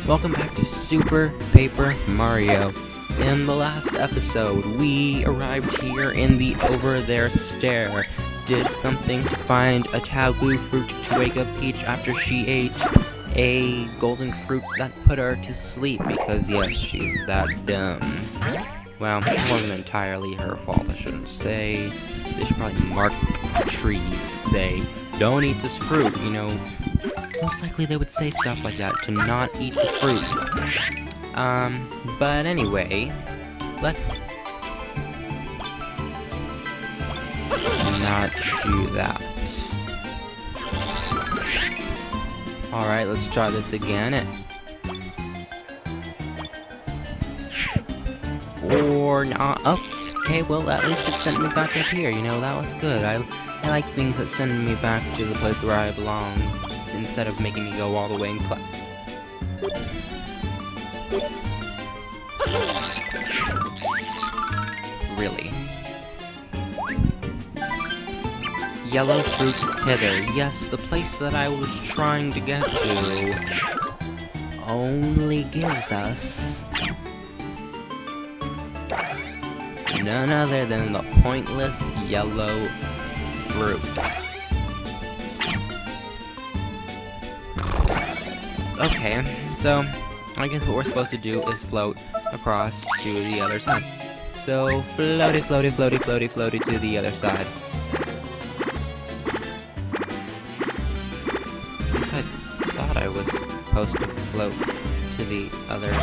Welcome back to Super Paper Mario. In the last episode, we arrived here in the Over There stair, did something to find a taboo fruit to wake up Peach after she ate a golden fruit that put her to sleep, because yes, she's that dumb. Well, it wasn't entirely her fault, I shouldn't say. They should probably mark trees and say, don't eat this fruit, you know. Most likely they would say stuff like that, to not eat the fruit. But anyway, let's not do that. Alright, let's try this again. Or not. Okay, well, at least it sent me back up here, you know, that was good. I like things that send me back to the place where I belong, instead of making me go all the way and Really? Yellow fruit hither. Yes, the place that I was trying to get to only gives us none other than the pointless yellow fruit. Okay, so I guess what we're supposed to do is float across to the other side. So floaty, floaty, floaty, floaty, floaty to the other side. At least I thought I was supposed to float to the other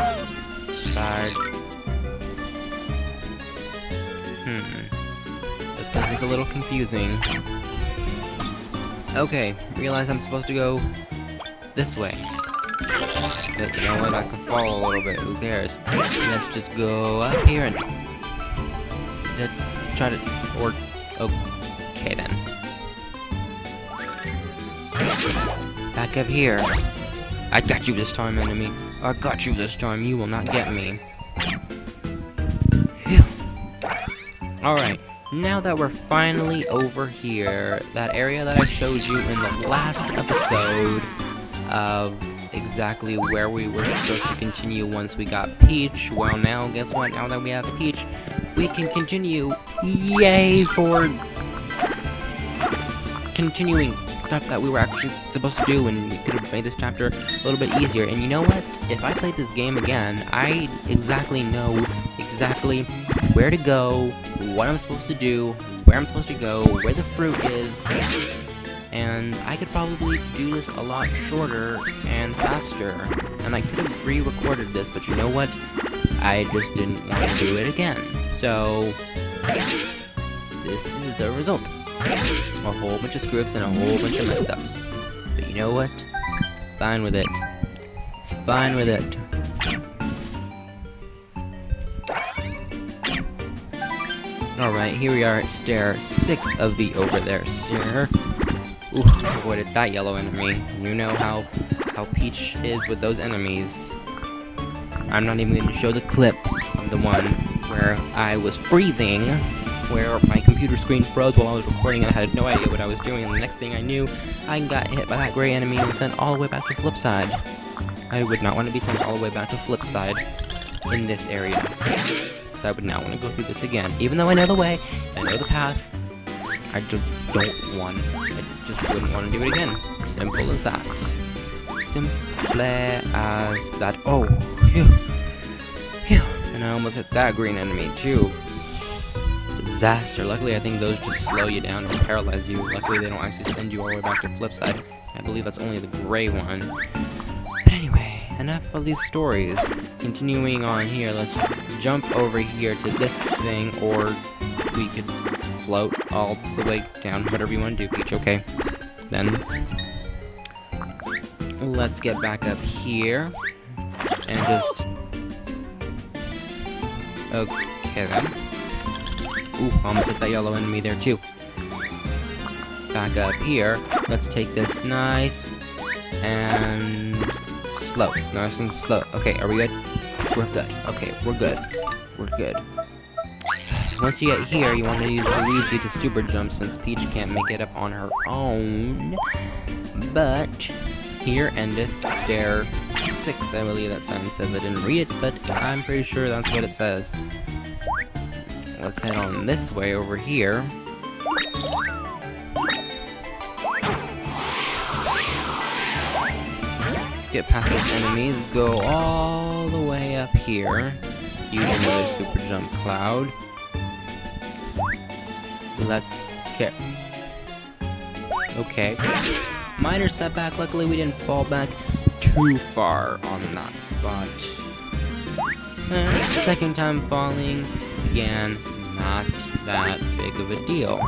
side. This place is a little confusing. Okay, realize I'm supposed to go this way. But you know what, I could fall a little bit, who cares? Let's just go up here and try to, or, okay then. Back up here. I got you this time, enemy. I got you this time, you will not get me. Phew. Alright, now that we're finally over here, that area that I showed you in the last episode of exactly where we were supposed to continue once we got Peach, well now, guess what, now that we have Peach, we can continue. Yay for continuing stuff that we were actually supposed to do, and we could have made this chapter a little bit easier. And you know what, if I played this game again, I exactly know exactly where to go, what I'm supposed to do, where I'm supposed to go, where the fruit is, and I could probably do this a lot shorter and faster. And I could have re-recorded this, but you know what? I just didn't want to do it again. So, this is the result. A whole bunch of screw-ups and a whole bunch of mess-ups. But you know what? Fine with it. Fine with it. Alright, here we are at stair 6 of the Over There stair. Ooh, avoided that yellow enemy. You know how Peach is with those enemies. I'm not even going to show the clip of the one where I was freezing, where my computer screen froze while I was recording and I had no idea what I was doing, and the next thing I knew, I got hit by that gray enemy and sent all the way back to flip side. I would not want to be sent all the way back to flip side in this area, because I would not want to go through this again. Even though I know the way, I know the path, I just don't want, I just wouldn't want to do it again. Simple as that. Simple as that. Oh, phew. Phew. And I almost hit that green enemy too. Disaster. Luckily, I think those just slow you down and paralyze you. Luckily, they don't actually send you all the way back to flip side. I believe that's only the gray one. But anyway, enough of these stories. Continuing on here, let's jump over here to this thing, or we could float all the way down, whatever you want to do, Peach, okay. Then, let's get back up here, and just, okay then. Ooh, almost hit that yellow enemy there too. Back up here, let's take this nice and slow, nice and slow. Okay, are we good? We're good, okay, we're good, we're good. Once you get here, you want to use Luigi to super jump, since Peach can't make it up on her own. But Here endeth stair 6, I believe that sign says. I didn't read it, but I'm pretty sure that's what it says. Let's head on this way over here. Let's get past those enemies, go all the way up here. Use another super jump cloud. Let's get... Okay. Minor setback, luckily we didn't fall back too far on that spot. Second time falling, again, not that big of a deal.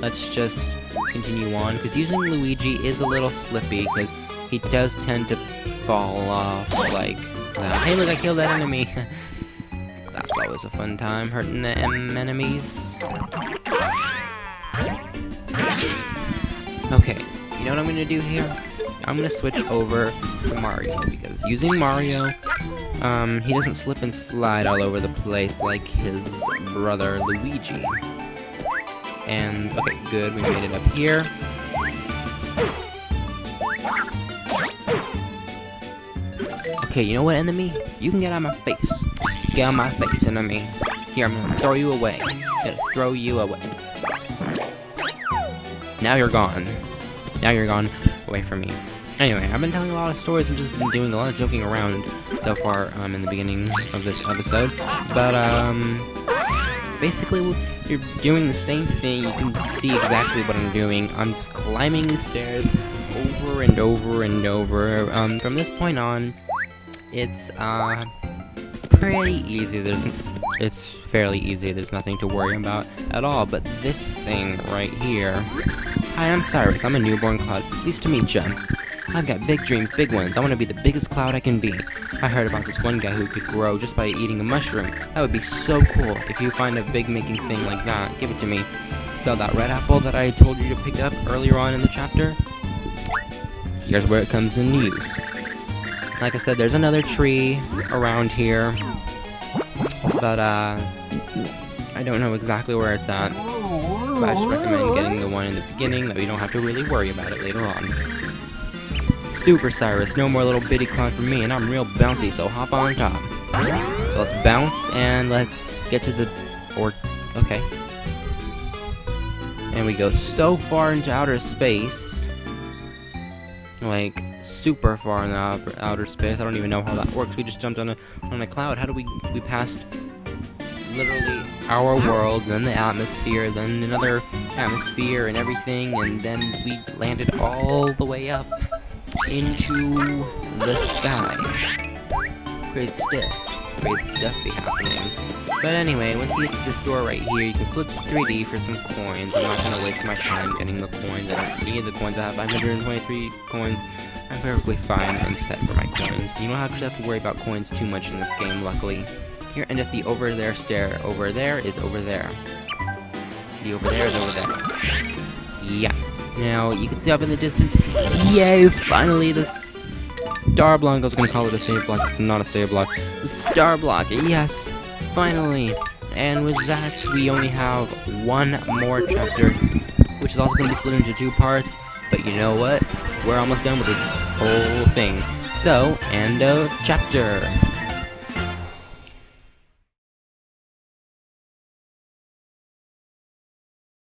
Let's just continue on, because using Luigi is a little slippy, because he does tend to fall off like that. Hey look, I killed that enemy! That's always a fun time, hurting the enemies. Okay, you know what I'm gonna do here? I'm gonna switch over to Mario, because using Mario, he doesn't slip and slide all over the place like his brother Luigi. And, okay, good, we made it up here. Okay, you know what, enemy? You can get out of my face. Get out of my face, enemy. Here, I'm gonna throw you away. I'm gonna throw you away. Now you're gone. Now you're gone away from me. Anyway, I've been telling a lot of stories and just been doing a lot of joking around so far in the beginning of this episode. But, basically, you're doing the same thing. You can see exactly what I'm doing. I'm just climbing the stairs over and over and over. From this point on, it's, pretty easy. It's fairly easy. There's nothing to worry about at all. But this thing right here... Hi, I'm Cyrus. I'm a newborn cloud. Pleased to meet you. I've got big dreams, big ones. I want to be the biggest cloud I can be. I heard about this one guy who could grow just by eating a mushroom. That would be so cool. If you find a big-making thing like that, give it to me. So that red apple that I told you to pick up earlier on in the chapter, here's where it comes in use. Like I said, there's another tree around here, but I don't know exactly where it's at. But I just recommend getting the one in the beginning, that we don't have to really worry about it later on. Super Cyrus, no more little bitty clown for me, and I'm real bouncy, so hop on top. So let's bounce, and let's get to the... okay. And we go so far into outer space. Like, super far in the outer space. I don't even know how that works. We just jumped on a cloud. How do we passed literally our world, then the atmosphere, then another atmosphere and everything, and then we landed all the way up into the sky. Crazy stuff be happening. But anyway, once you get to this door right here, you can flip to 3D for some coins. I'm not gonna waste my time getting the coins. I don't need the coins. I have 523 coins. I'm perfectly fine and set for my coins. You don't actually have to worry about coins too much in this game, luckily. Here endeth the over there stair. Over there is over there. The over there is over there. Yeah. Now, you can see up in the distance. Yay! Finally, the star block. I was gonna call it a save block. It's not a save block. The star block. Yes! Finally! And with that, we only have one more chapter, which is also gonna be split into 2 parts. But you know what? We're almost done with this whole thing. So, end of chapter.